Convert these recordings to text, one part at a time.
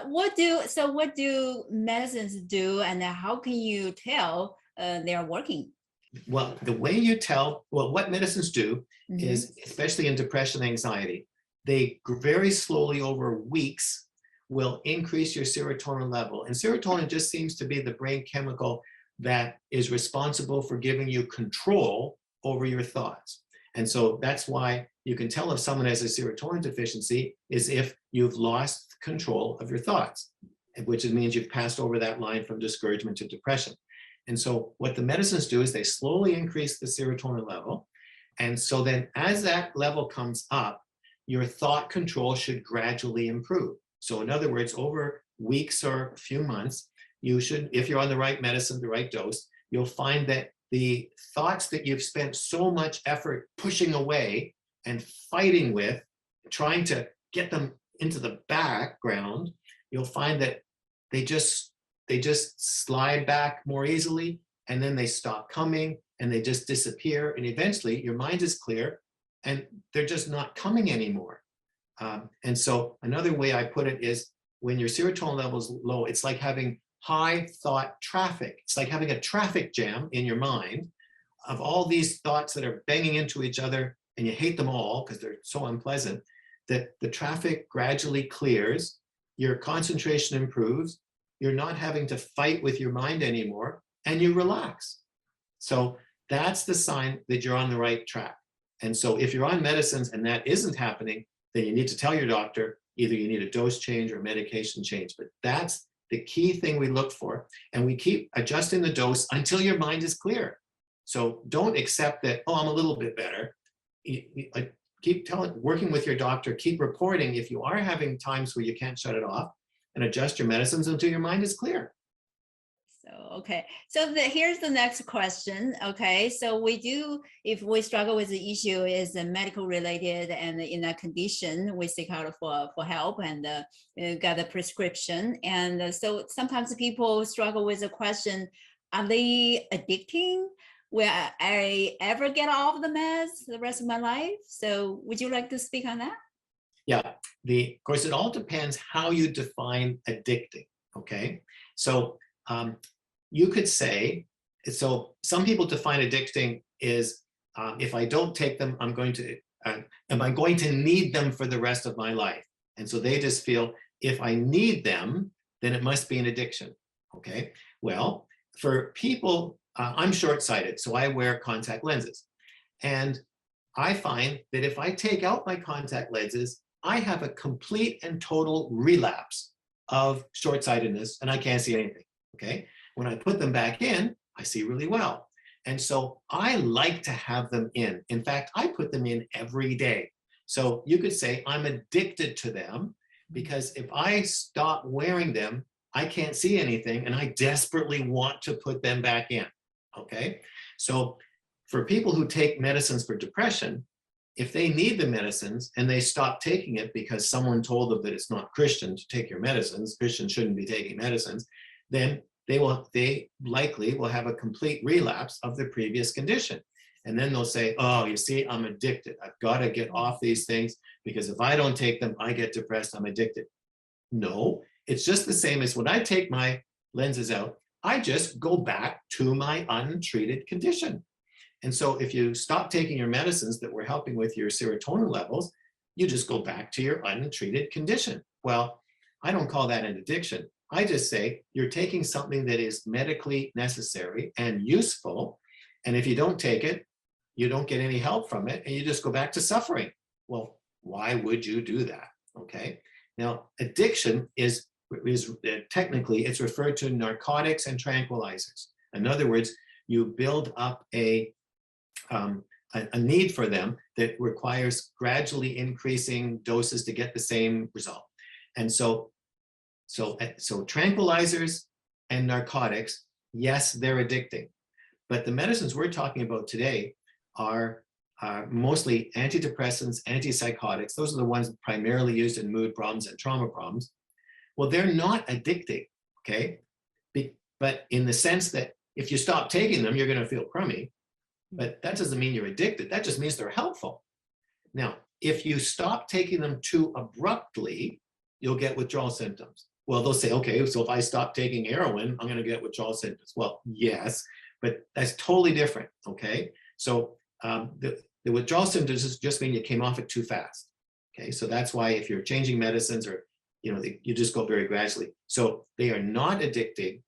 what do medicines do, and how can you tell they're working? Well, the way you tell, well, what medicines do Mhm. is, especially in depression and anxiety, they very slowly over weeks will increase your serotonin level. And serotonin just seems to be the brain chemical that is responsible for giving you control over your thoughts. And so that's why you can tell if someone has a serotonin deficiency is if you've lost control of your thoughts, which means you've passed over that line from discouragement to depression. And so what the medicines do is they slowly increase the serotonin level. And so then as that level comes up, your thought control should gradually improve. So in other words, over weeks or a few months, you should, if you're on the right medicine, the right dose, you'll find that the thoughts that you've spent so much effort pushing away and fighting with, trying to get them into the background, you'll find that they just slide back more easily, and then they stop coming and they just disappear. And eventually your mind is clear and they're just not coming anymore. And so another way I put it is when your serotonin level is low, it's like having high thought traffic. It's like having a traffic jam in your mind of all these thoughts that are banging into each other, and you hate them all because they're so unpleasant, that the traffic gradually clears, your concentration improves, you're not having to fight with your mind anymore, and you relax. So that's the sign that you're on the right track. And so if you're on medicines and that isn't happening, then you need to tell your doctor, either you need a dose change or medication change. But that's the key thing we look for. And we keep adjusting the dose until your mind is clear. So don't accept that, oh, I'm a little bit better. Keep working with your doctor, keep reporting if you are having times where you can't shut it off, and adjust your medicines until your mind is clear. So, okay. So here's the next question. Okay. So if we struggle with the issue is medical related, and in a condition, we seek out for help and got a prescription. And so sometimes people struggle with the question, are they addicting? Will I ever get off the meds the rest of my life? So would you like to speak on that? Yeah, of course, it all depends how you define addicting, okay? So you could say, so some people define addicting is if I don't take them, am I going to need them for the rest of my life? And so they just feel if I need them, then it must be an addiction, okay? Well, for people, I'm short-sighted, so I wear contact lenses. And I find that if I take out my contact lenses, I have a complete and total relapse of short-sightedness and I can't see anything, okay? When I put them back in, I see really well. And so I like to have them in. In fact, I put them in every day. So you could say I'm addicted to them because if I stop wearing them, I can't see anything and I desperately want to put them back in, okay? So for people who take medicines for depression, if they need the medicines and they stop taking it because someone told them that it's not Christian to take your medicines, Christians shouldn't be taking medicines, then they likely will have a complete relapse of the previous condition. And then they'll say, oh, you see, I'm addicted. I've got to get off these things because if I don't take them, I get depressed, I'm addicted. No, it's just the same as when I take my lenses out, I just go back to my untreated condition. And so if you stop taking your medicines that were helping with your serotonin levels, you just go back to your untreated condition. Well, I don't call that an addiction. I just say you're taking something that is medically necessary and useful. And if you don't take it, you don't get any help from it and you just go back to suffering. Well, why would you do that? Okay. Now, addiction is technically, it's referred to narcotics and tranquilizers. In other words, you build up a need for them that requires gradually increasing doses to get the same result. And so tranquilizers and narcotics, yes, they're addicting. But the medicines we're talking about today are mostly antidepressants, antipsychotics. Those are the ones primarily used in mood problems and trauma problems. Well, they're not addicting, okay? But in the sense that if you stop taking them, you're going to feel crummy. But that doesn't mean you're addicted. That just means they're helpful. Now, if you stop taking them too abruptly, you'll get withdrawal symptoms. Well, they'll say, okay, so if I stop taking heroin, I'm going to get withdrawal symptoms. Well, yes, but that's totally different. Okay. So the withdrawal symptoms just mean you came off it too fast. Okay. So that's why if you're changing medicines or, you just go very gradually. So they are not addicting.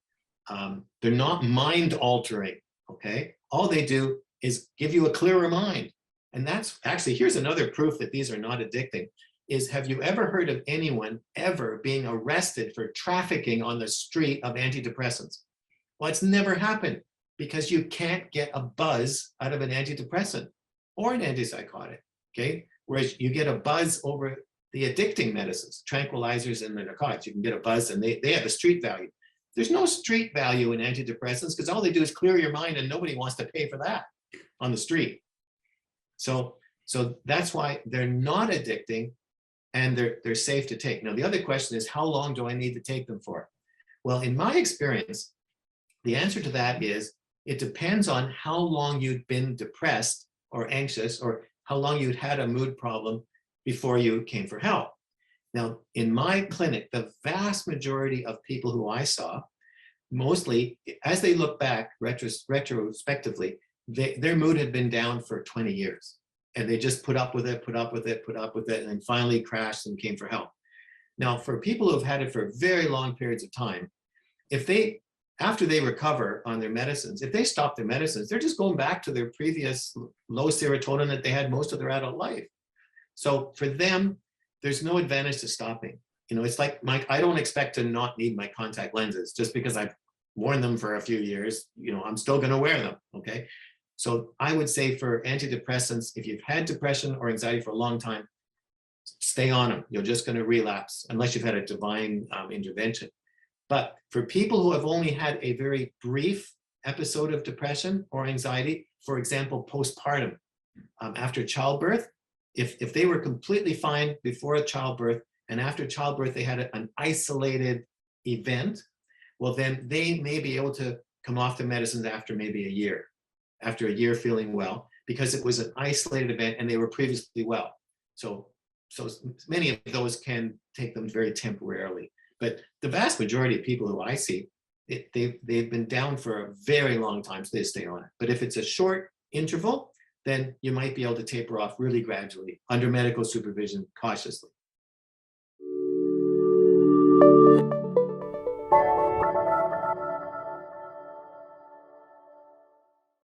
They're not mind altering. Okay. All they do is give you a clearer mind. And that's actually, here's another proof that these are not addicting. Is have you ever heard of anyone ever being arrested for trafficking on the street of antidepressants? Well, it's never happened because you can't get a buzz out of an antidepressant or an antipsychotic, okay? Whereas you get a buzz over the addicting medicines, tranquilizers and the narcotics. You can get a buzz and they have a street value. There's no street value in antidepressants because all they do is clear your mind and nobody wants to pay for that on the street. So that's why they're not addicting and they're safe to take. Now, the other question is, how long do I need to take them for? Well, in my experience, the answer to that is, it depends on how long you'd been depressed or anxious, or how long you'd had a mood problem before you came for help. Now, in my clinic, the vast majority of people who I saw, mostly, as they look back retrospectively, their mood had been down for 20 years. And they just put up with it, and then finally crashed and came for help. Now, for people who have had it for very long periods of time, after they recover on their medicines, if they stop their medicines, they're just going back to their previous low serotonin that they had most of their adult life. So for them, there's no advantage to stopping. It's like, Mike, I don't expect to not need my contact lenses just because I've worn them for a few years. I'm still going to wear them, okay? So I would say for antidepressants, if you've had depression or anxiety for a long time, stay on them. You're just going to relapse unless you've had a divine intervention. But for people who have only had a very brief episode of depression or anxiety, for example, postpartum, after childbirth, if they were completely fine before childbirth and after childbirth they had an isolated event, well, then they may be able to come off the medicines after maybe a year feeling well, because it was an isolated event and they were previously well. So many of those can take them very temporarily. But the vast majority of people who I see, they've been down for a very long time, so they stay on it. But if it's a short interval, then you might be able to taper off really gradually under medical supervision cautiously.